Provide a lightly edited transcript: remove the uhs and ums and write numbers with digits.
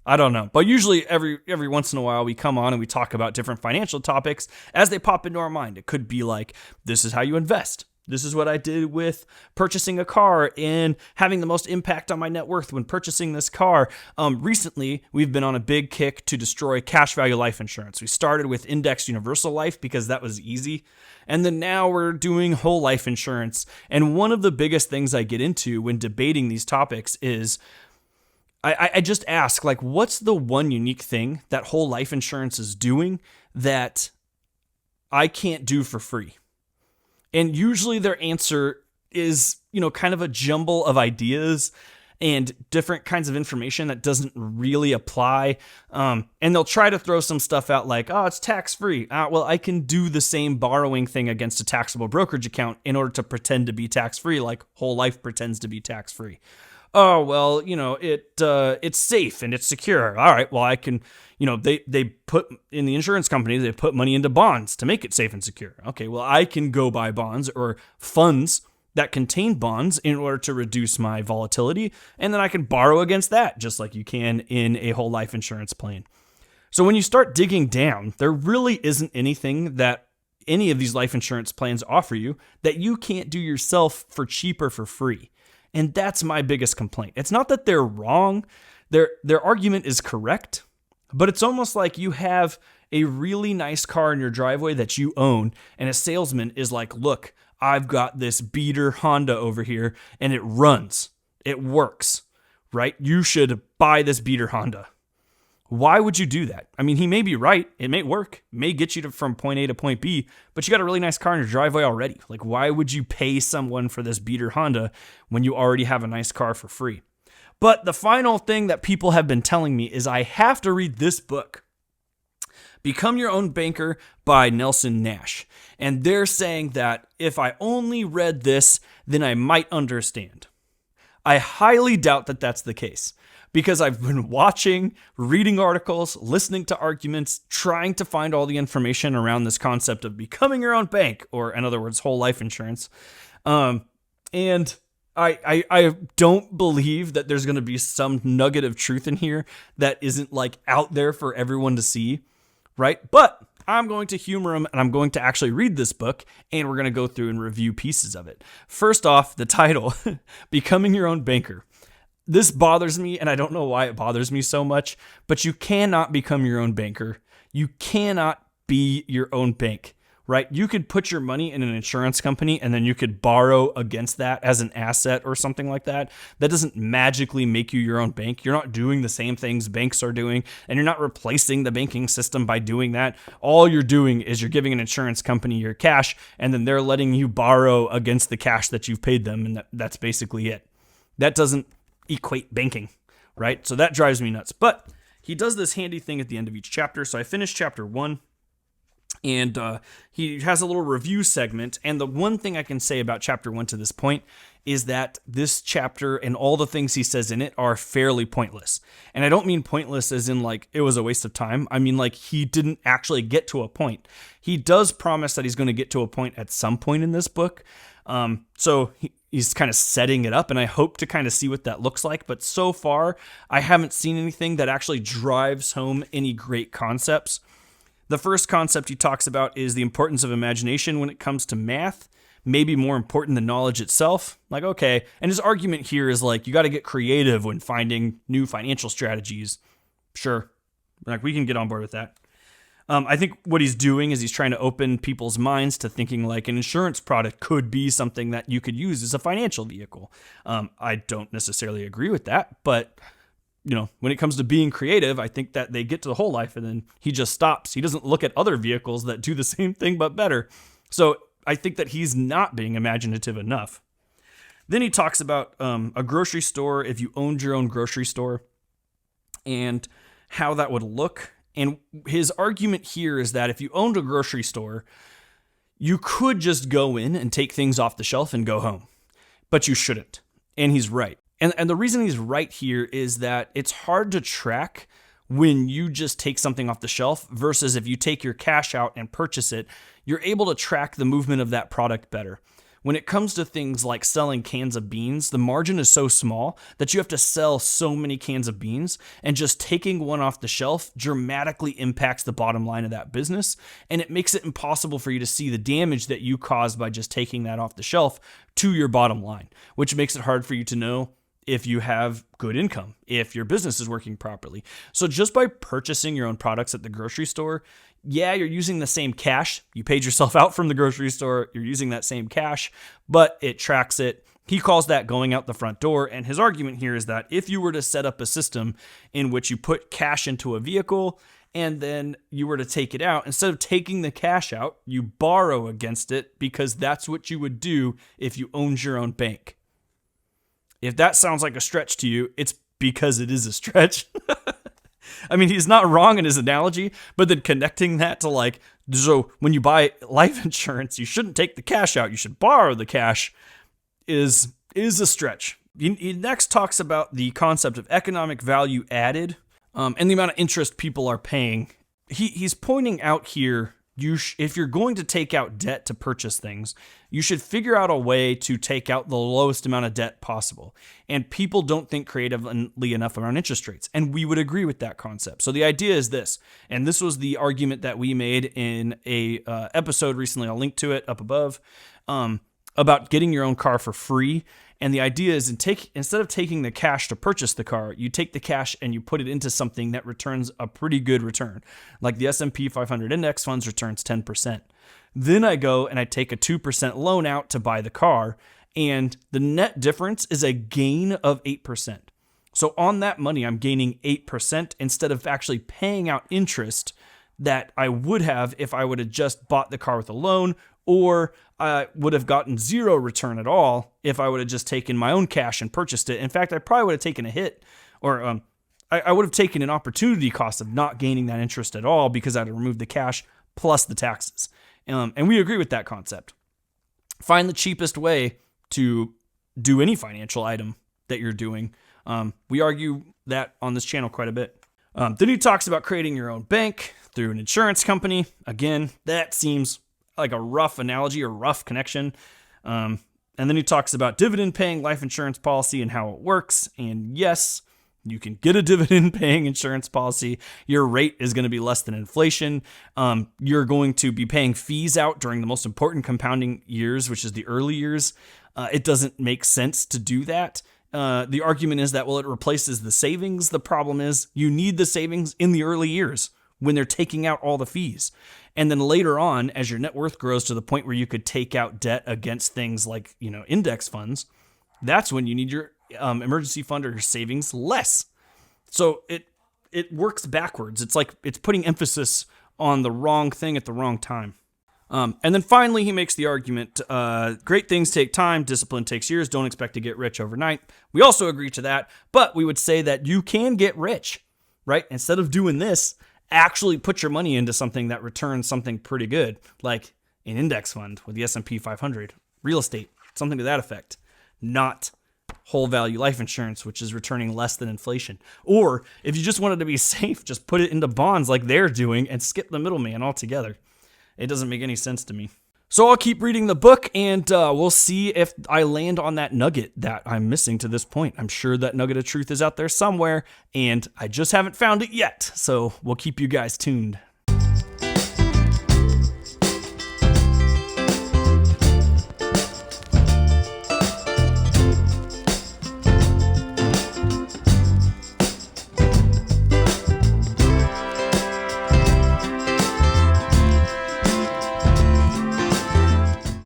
I don't know. But usually every once in a while we come on and we talk about different financial topics as they pop into our mind. It could be like, this is how you invest. This is what I did with purchasing a car and having the most impact on my net worth when purchasing this car. Recently, we've been on a big kick to destroy cash value life insurance. We started with indexed universal life because that was easy. And then now we're doing whole life insurance. And one of the biggest things I get into when debating these topics is I just ask, like, what's the one unique thing that whole life insurance is doing that I can't do for free? And usually their answer is, kind of a jumble of ideas and different kinds of information that doesn't really apply. And they'll try to throw some stuff out like, oh, it's tax-free. Well, I can do the same borrowing thing against a taxable brokerage account in order to pretend to be tax-free, like whole life pretends to be tax-free. Oh, well, it's safe and it's secure. All right, well, I can, they put in the insurance company, they put money into bonds to make it safe and secure. Okay, well, I can go buy bonds or funds that contain bonds in order to reduce my volatility, and then I can borrow against that, just like you can in a whole life insurance plan. So when you start digging down, there really isn't anything that any of these life insurance plans offer you that you can't do yourself for cheap or for free. And that's my biggest complaint. It's not that they're wrong. Their argument is correct, but it's almost like you have a really nice car in your driveway that you own, and a salesman is like, look, I've got this beater Honda over here, and it runs. It works, right? You should buy this beater Honda. Why would you do that? I mean, he may be right. It may work. It may get you from point A to point B, but you got a really nice car in your driveway already. Like, why would you pay someone for this beater Honda when you already have a nice car for free? But the final thing that people have been telling me is I have to read this book, Become Your Own Banker by Nelson Nash. And they're saying that if I only read this, then I might understand. I highly doubt that that's the case, because I've been watching, reading articles, listening to arguments, trying to find all the information around this concept of becoming your own bank, or in other words, whole life insurance. And I don't believe that there's going to be some nugget of truth in here that isn't like out there for everyone to see, right? But I'm going to humor them, and I'm going to actually read this book, and we're going to go through and review pieces of it. First off, the title, Becoming Your Own Banker. This bothers me, and I don't know why it bothers me so much, but you cannot become your own banker. You cannot be your own bank, right? You could put your money in an insurance company, and then you could borrow against that as an asset or something like that. That doesn't magically make you your own bank. You're not doing the same things banks are doing, and you're not replacing the banking system by doing that. All you're doing is you're giving an insurance company your cash, and then they're letting you borrow against the cash that you've paid them, and that's basically it. That doesn't equate banking, right? So that drives me nuts. But he does this handy thing at the end of each chapter. So I finished chapter 1, and he has a little review segment. And the one thing I can say about chapter 1 to this point is that this chapter and all the things he says in it are fairly pointless. And I don't mean pointless as in like it was a waste of time. I mean like he didn't actually get to a point. He does promise that he's going to get to a point at some point in this book. So he's kind of setting it up, and I hope to kind of see what that looks like. But so far, I haven't seen anything that actually drives home any great concepts. The first concept he talks about is the importance of imagination when it comes to math, maybe more important than knowledge itself. Like, okay. And his argument here is like, you got to get creative when finding new financial strategies. Sure. Like, we can get on board with that. I think what he's doing is he's trying to open people's minds to thinking like an insurance product could be something that you could use as a financial vehicle. I don't necessarily agree with that, but when it comes to being creative, I think that they get to the whole life and then he just stops. He doesn't look at other vehicles that do the same thing but better. So I think that he's not being imaginative enough. Then he talks about a grocery store, if you owned your own grocery store, and how that would look. And his argument here is that if you owned a grocery store, you could just go in and take things off the shelf and go home, but you shouldn't. And he's right. And the reason he's right here is that it's hard to track when you just take something off the shelf versus if you take your cash out and purchase it, you're able to track the movement of that product better. when it comes to things like selling cans of beans, the margin is so small that you have to sell so many cans of beans, and just taking one off the shelf dramatically impacts the bottom line of that business, and it makes it impossible for you to see the damage that you caused by just taking that off the shelf to your bottom line, which makes it hard for you to know if you have good income, if your business is working properly. So just by purchasing your own products at the grocery store, yeah, you're using the same cash. You paid yourself out from the grocery store. You're using that same cash, but it tracks it. He calls that going out the front door. And his argument here is that if you were to set up a system in which you put cash into a vehicle and then you were to take it out, instead of taking the cash out, you borrow against it, because that's what you would do if you owned your own bank. If that sounds like a stretch to you, it's because it is a stretch. I mean, he's not wrong in his analogy, but then connecting that to so when you buy life insurance, you shouldn't take the cash out, you should borrow the cash, is a stretch. He next talks about the concept of economic value added, and the amount of interest people are paying. He's pointing out here, if you're going to take out debt to purchase things, you should figure out a way to take out the lowest amount of debt possible. And people don't think creatively enough around interest rates. And we would agree with that concept. So the idea is this, and this was the argument that we made in a episode recently, I'll link to it up above, about getting your own car for free. And the idea is, instead of taking the cash to purchase the car, you take the cash and you put it into something that returns a pretty good return. Like the S&P 500 index funds returns 10%. Then I go and I take a 2% loan out to buy the car, and the net difference is a gain of 8%. So on that money, I'm gaining 8% instead of actually paying out interest that I would have if I would have just bought the car with a loan, or I would have gotten zero return at all if I would have just taken my own cash and purchased it. In fact, I probably would have taken a hit, or I would have taken an opportunity cost of not gaining that interest at all, because I'd have removed the cash plus the taxes. And we agree with that concept. Find the cheapest way to do any financial item that you're doing. We argue that on this channel quite a bit. Then he talks about creating your own bank through an insurance company. Again, that seems like a rough analogy or rough connection. And then he talks about dividend paying life insurance policy and how it works. And yes, you can get a dividend paying insurance policy. Your rate is going to be less than inflation. You're going to be paying fees out during the most important compounding years, which is the early years. It doesn't make sense to do that. The argument is that, well, it replaces the savings. The problem is you need the savings in the early years when they're taking out all the fees. And then later on, as your net worth grows to the point where you could take out debt against things like, index funds, that's when you need your emergency fund or your savings less. So it works backwards. It's like it's putting emphasis on the wrong thing at the wrong time. And then finally, he makes the argument, great things take time, discipline takes years, don't expect to get rich overnight. We also agree to that, but we would say that you can get rich, right? Instead of doing this, actually put your money into something that returns something pretty good, like an index fund with the S&P 500, real estate, something to that effect, not whole value life insurance, which is returning less than inflation. Or if you just wanted to be safe, just put it into bonds like they're doing and skip the middleman altogether. It doesn't make any sense to me. So I'll keep reading the book, and we'll see if I land on that nugget that I'm missing to this point. I'm sure that nugget of truth is out there somewhere, and I just haven't found it yet. So we'll keep you guys tuned.